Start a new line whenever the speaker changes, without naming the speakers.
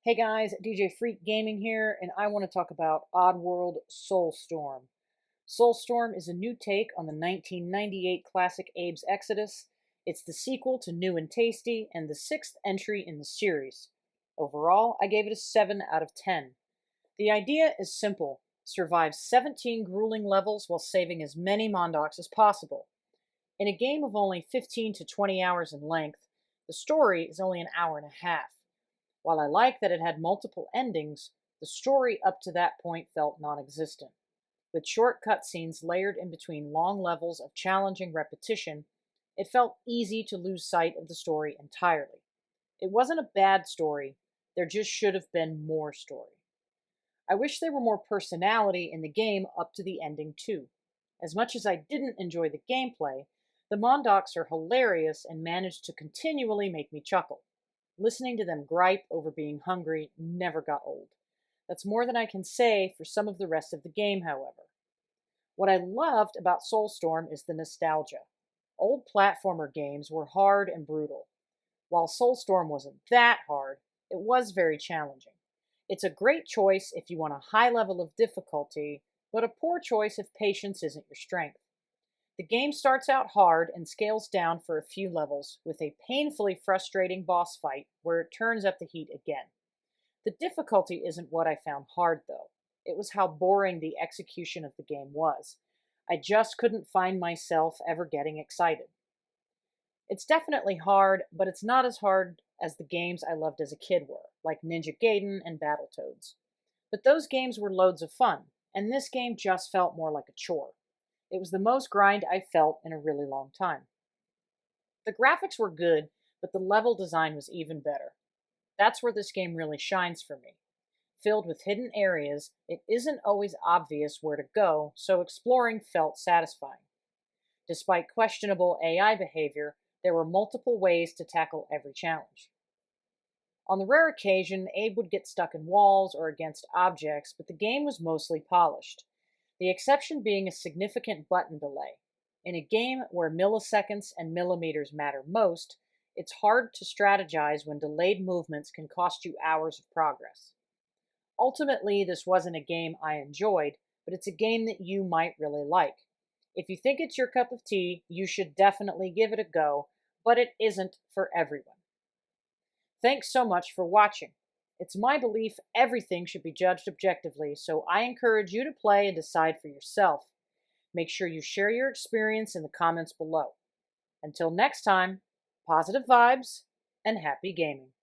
Hey guys, DJ Freak Gaming here, and I want to talk about Oddworld Soulstorm. Soulstorm is a new take on the 1998 classic Abe's Exodus. It's the sequel to New and Tasty, and the sixth entry in the series. Overall, I gave it a 7 out of 10. The idea is simple: survive 17 grueling levels while saving as many Mondocs as possible. In a game of only 15 to 20 hours in length, the story is only an hour and a half. While I like that it had multiple endings, the story up to that point felt non-existent. With short cutscenes layered in between long levels of challenging repetition, it felt easy to lose sight of the story entirely. It wasn't a bad story, there just should have been more story. I wish there were more personality in the game up to the ending too. As much as I didn't enjoy the gameplay, the Mondocs are hilarious and manage to continually make me chuckle. Listening to them gripe over being hungry never got old. That's more than I can say for some of the rest of the game, however. What I loved about Soulstorm is the nostalgia. Old platformer games were hard and brutal. While Soulstorm wasn't that hard, it was very challenging. It's a great choice if you want a high level of difficulty, but a poor choice if patience isn't your strength. The game starts out hard and scales down for a few levels, with a painfully frustrating boss fight where it turns up the heat again. The difficulty isn't what I found hard, though. It was how boring the execution of the game was. I just couldn't find myself ever getting excited. It's definitely hard, but it's not as hard as the games I loved as a kid were, like Ninja Gaiden and Battletoads. But those games were loads of fun, and this game just felt more like a chore. It was the most grind I felt in a really long time. The graphics were good, but the level design was even better. That's where this game really shines for me. Filled with hidden areas, it isn't always obvious where to go, so exploring felt satisfying. Despite questionable AI behavior, there were multiple ways to tackle every challenge. On the rare occasion, Abe would get stuck in walls or against objects, but the game was mostly polished. The exception being a significant button delay. In a game where milliseconds and millimeters matter most, it's hard to strategize when delayed movements can cost you hours of progress. Ultimately, this wasn't a game I enjoyed, but it's a game that you might really like. If you think it's your cup of tea, you should definitely give it a go, but it isn't for everyone. Thanks so much for watching. It's my belief everything should be judged objectively, so I encourage you to play and decide for yourself. Make sure you share your experience in the comments below. Until next time, positive vibes and happy gaming.